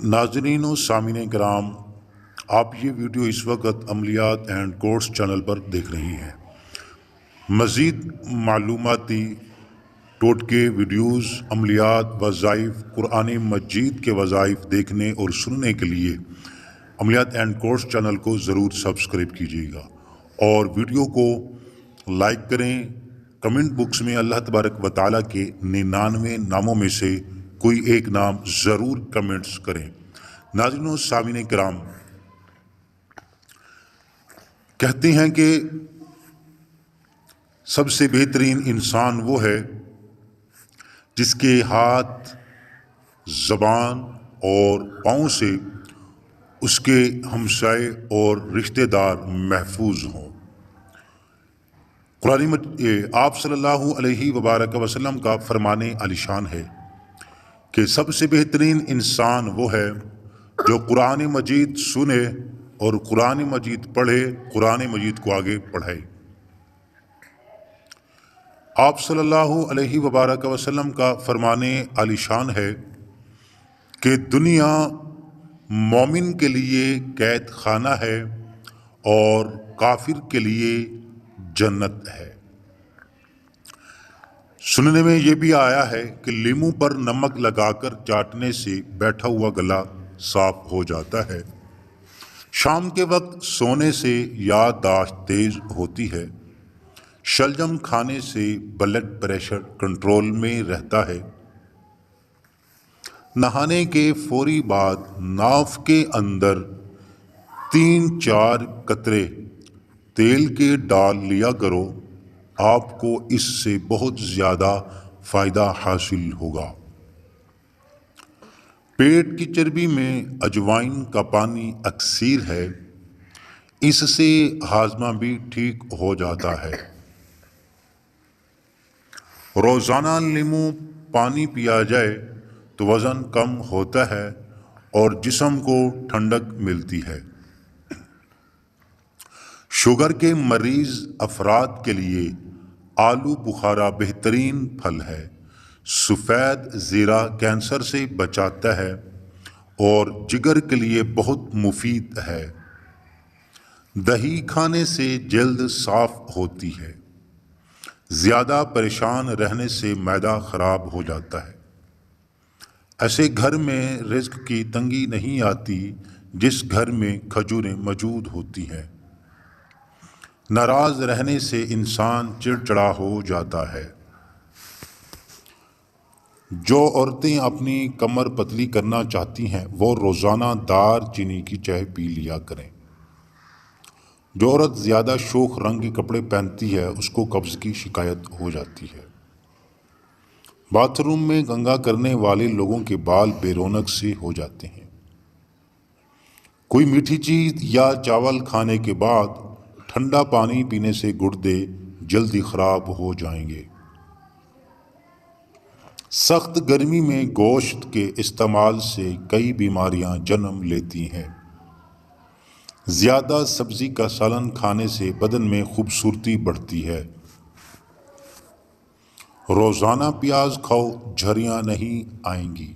ناظرین و سامعین کرام، آپ یہ ویڈیو اس وقت عملیات اینڈ کورس چینل پر دیکھ رہی ہیں۔ مزید معلوماتی ٹوٹکے ویڈیوز، عملیات، وظائف، قرآن مجید کے وظائف دیکھنے اور سننے کے لیے عملیات اینڈ کورس چینل کو ضرور سبسکرائب کیجیے گا اور ویڈیو کو لائک کریں۔ کمنٹ باکس میں اللہ تبارک و تعالیٰ کے 99 ناموں میں سے کوئی ایک نام ضرور کمنٹس کریں۔ ناظرین و سامعین کرام، کہتے ہیں کہ سب سے بہترین انسان وہ ہے جس کے ہاتھ، زبان اور پاؤں سے اس کے ہمسائے اور رشتہ دار محفوظ ہوں۔ آپ صلی اللہ علیہ وبارک وسلم کا فرمان عالی شان ہے کہ سب سے بہترین انسان وہ ہے جو قرآن مجید سنے اور قرآن مجید پڑھے، قرآن مجید کو آگے پڑھائے۔ آپ صلی اللہ علیہ وبارک وسلم کا فرمان عالی شان ہے کہ دنیا مومن کے لیے قید خانہ ہے اور کافر کے لیے جنت ہے۔ سننے میں یہ بھی آیا ہے کہ لیموں پر نمک لگا کر چاٹنے سے بیٹھا ہوا گلا صاف ہو جاتا ہے۔ شام کے وقت سونے سے یادداشت تیز ہوتی ہے۔ شلجم کھانے سے بلڈ پریشر کنٹرول میں رہتا ہے۔ نہانے کے فوری بعد ناف کے اندر 3-4 قطرے تیل کے ڈال لیا کرو، آپ کو اس سے بہت زیادہ فائدہ حاصل ہوگا۔ پیٹ کی چربی میں اجوائن کا پانی اکثیر ہے، اس سے ہاضمہ بھی ٹھیک ہو جاتا ہے۔ روزانہ لیموں پانی پیا جائے تو وزن کم ہوتا ہے اور جسم کو ٹھنڈک ملتی ہے۔ شوگر کے مریض افراد کے لیے آلو بخارا بہترین پھل ہے۔ سفید زیرہ کینسر سے بچاتا ہے اور جگر کے لیے بہت مفید ہے۔ دہی کھانے سے جلد صاف ہوتی ہے۔ زیادہ پریشان رہنے سے معدہ خراب ہو جاتا ہے۔ ایسے گھر میں رزق کی تنگی نہیں آتی جس گھر میں کھجوریں موجود ہوتی ہیں۔ ناراض رہنے سے انسان چڑچڑا ہو جاتا ہے۔ جو عورتیں اپنی کمر پتلی کرنا چاہتی ہیں وہ روزانہ دار چینی کی چائے پی لیا کریں۔ جو عورت زیادہ شوخ رنگ کے کپڑے پہنتی ہے اس کو قبض کی شکایت ہو جاتی ہے۔ باتھ روم میں گنگا کرنے والے لوگوں کے بال بے رونق سے ہو جاتے ہیں۔ کوئی میٹھی چیز یا چاول کھانے کے بعد ٹھنڈا پانی پینے سے گردے جلدی خراب ہو جائیں گے۔ سخت گرمی میں گوشت کے استعمال سے کئی بیماریاں جنم لیتی ہیں۔ زیادہ سبزی کا سالن کھانے سے بدن میں خوبصورتی بڑھتی ہے۔ روزانہ پیاز کھاؤ، جھریاں نہیں آئیں گی۔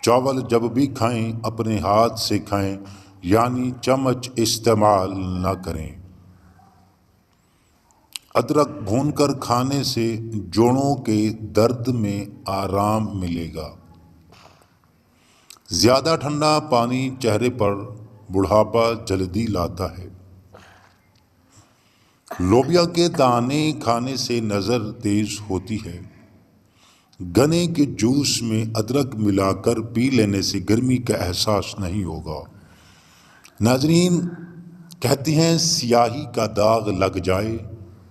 چاول جب بھی کھائیں اپنے ہاتھ سے کھائیں، یعنی چمچ استعمال نہ کریں۔ ادرک بھون کر کھانے سے جوڑوں کے درد میں آرام ملے گا۔ زیادہ ٹھنڈا پانی چہرے پر بڑھاپا جلدی لاتا ہے۔ لوبیا کے دانے کھانے سے نظر تیز ہوتی ہے۔ گنے کے جوس میں ادرک ملا کر پی لینے سے گرمی کا احساس نہیں ہوگا۔ ناظرین، کہتے ہیں سیاہی کا داغ لگ جائے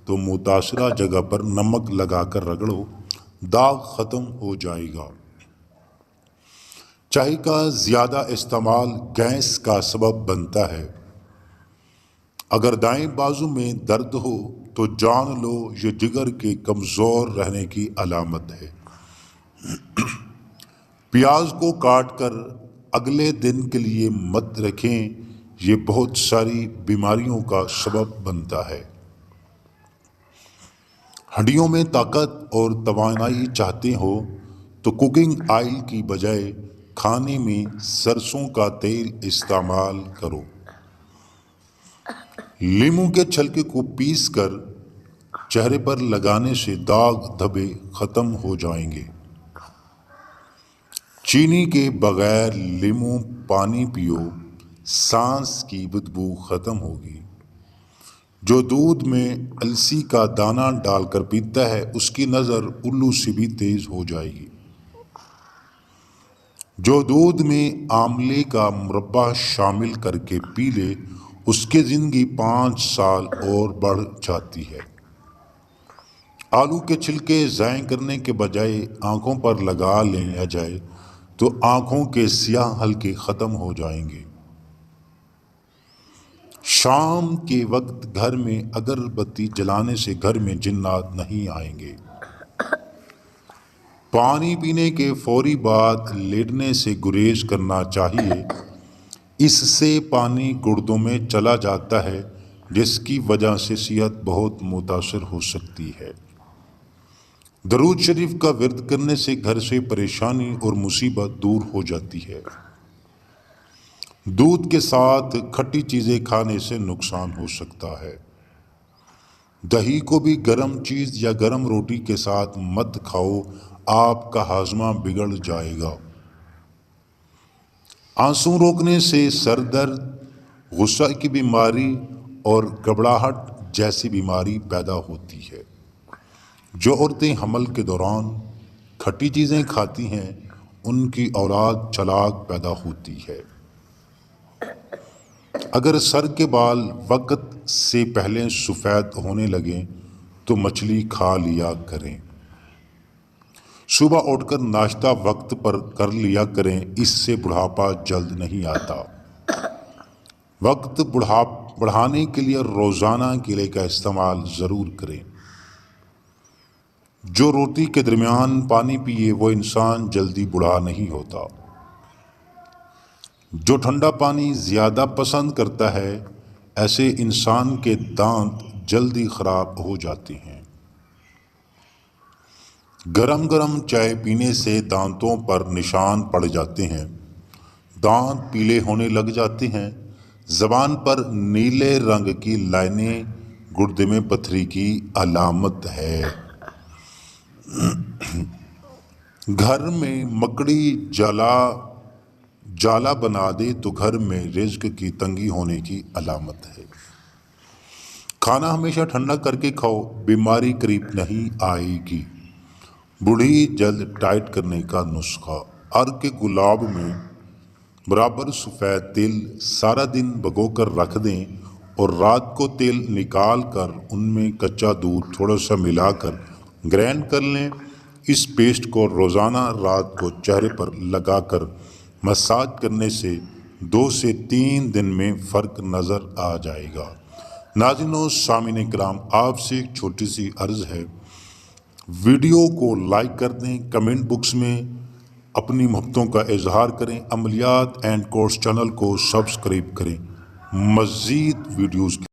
تو متاثرہ جگہ پر نمک لگا کر رگڑو، داغ ختم ہو جائے گا۔ چائے کا زیادہ استعمال گیس کا سبب بنتا ہے۔ اگر دائیں بازو میں درد ہو تو جان لو یہ جگر کے کمزور رہنے کی علامت ہے۔ پیاز کو کاٹ کر اگلے دن کے لیے مت رکھیں، یہ بہت ساری بیماریوں کا سبب بنتا ہے۔ ہڈیوں میں طاقت اور توانائی چاہتے ہو تو کوکنگ آئل کی بجائے کھانے میں سرسوں کا تیل استعمال کرو۔ لیموں کے چھلکے کو پیس کر چہرے پر لگانے سے داغ دھبے ختم ہو جائیں گے۔ چینی کے بغیر لیموں پانی پیو، سانس کی بدبو ختم ہوگی۔ جو دودھ میں السی کا دانہ ڈال کر پیتا ہے اس کی نظر الو سے بھی تیز ہو جائے گی۔ جو دودھ میں آملے کا مربع شامل کر کے پی لے اس کی زندگی 5 سال اور بڑھ جاتی ہے۔ آلو کے چھلکے ضائع کرنے کے بجائے آنکھوں پر لگا لیا جائے تو آنکھوں کے سیاہ حلقے ختم ہو جائیں گے۔ شام کے وقت گھر میں اگر بتی جلانے سے گھر میں جنات نہیں آئیں گے۔ پانی پینے کے فوری بعد لیٹنے سے گریز کرنا چاہیے، اس سے پانی گردوں میں چلا جاتا ہے جس کی وجہ سے صحت بہت متاثر ہو سکتی ہے۔ درود شریف کا ورد کرنے سے گھر سے پریشانی اور مصیبت دور ہو جاتی ہے۔ دودھ کے ساتھ کھٹی چیزیں کھانے سے نقصان ہو سکتا ہے۔ دہی کو بھی گرم چیز یا گرم روٹی کے ساتھ مت کھاؤ، آپ کا ہاضمہ بگڑ جائے گا۔ آنسو روکنے سے سر درد، غصہ کی بیماری اور گھبراہٹ جیسی بیماری پیدا ہوتی ہے۔ جو عورتیں حمل کے دوران کھٹی چیزیں کھاتی ہیں ان کی اولاد چالاک پیدا ہوتی ہے۔ اگر سر کے بال وقت سے پہلے سفید ہونے لگیں تو مچھلی کھا لیا کریں۔ صبح اٹھ کر ناشتہ وقت پر کر لیا کریں، اس سے بڑھاپا جلد نہیں آتا۔ وقت بڑھانے کے لیے روزانہ کیلے کا استعمال ضرور کریں۔ جو روٹی کے درمیان پانی پیے وہ انسان جلدی بوڑھا نہیں ہوتا۔ جو ٹھنڈا پانی زیادہ پسند کرتا ہے ایسے انسان کے دانت جلدی خراب ہو جاتے ہیں۔ گرم گرم چائے پینے سے دانتوں پر نشان پڑ جاتے ہیں، دانت پیلے ہونے لگ جاتے ہیں، زبان پر نیلے رنگ کی لائنیں گردے میں پتھری کی علامت ہے۔ گھر میں مکڑی جالا بنا دے تو گھر میں رزق کی تنگی ہونے کی علامت ہے۔ کھانا ہمیشہ ٹھنڈا کر کے کھاؤ، بیماری قریب نہیں آئے گی۔ بوڑھی جلد ٹائٹ کرنے کا نسخہ: عرق کے گلاب میں برابر سفید تیل سارا دن بھگو کر رکھ دیں اور رات کو تیل نکال کر ان میں کچا دودھ تھوڑا سا ملا کر گرائنڈ کر لیں۔ اس پیسٹ کو روزانہ رات کو چہرے پر لگا کر مساج کرنے سے 2 سے 3 دن میں فرق نظر آ جائے گا۔ ناظرین و سامعین کرام، آپ سے ایک چھوٹی سی عرض ہے، ویڈیو کو لائک کر دیں، کمنٹ باکس میں اپنی محبتوں کا اظہار کریں، عملیات اینڈ کورس چینل کو سبسکرائب کریں۔ مزید ویڈیوز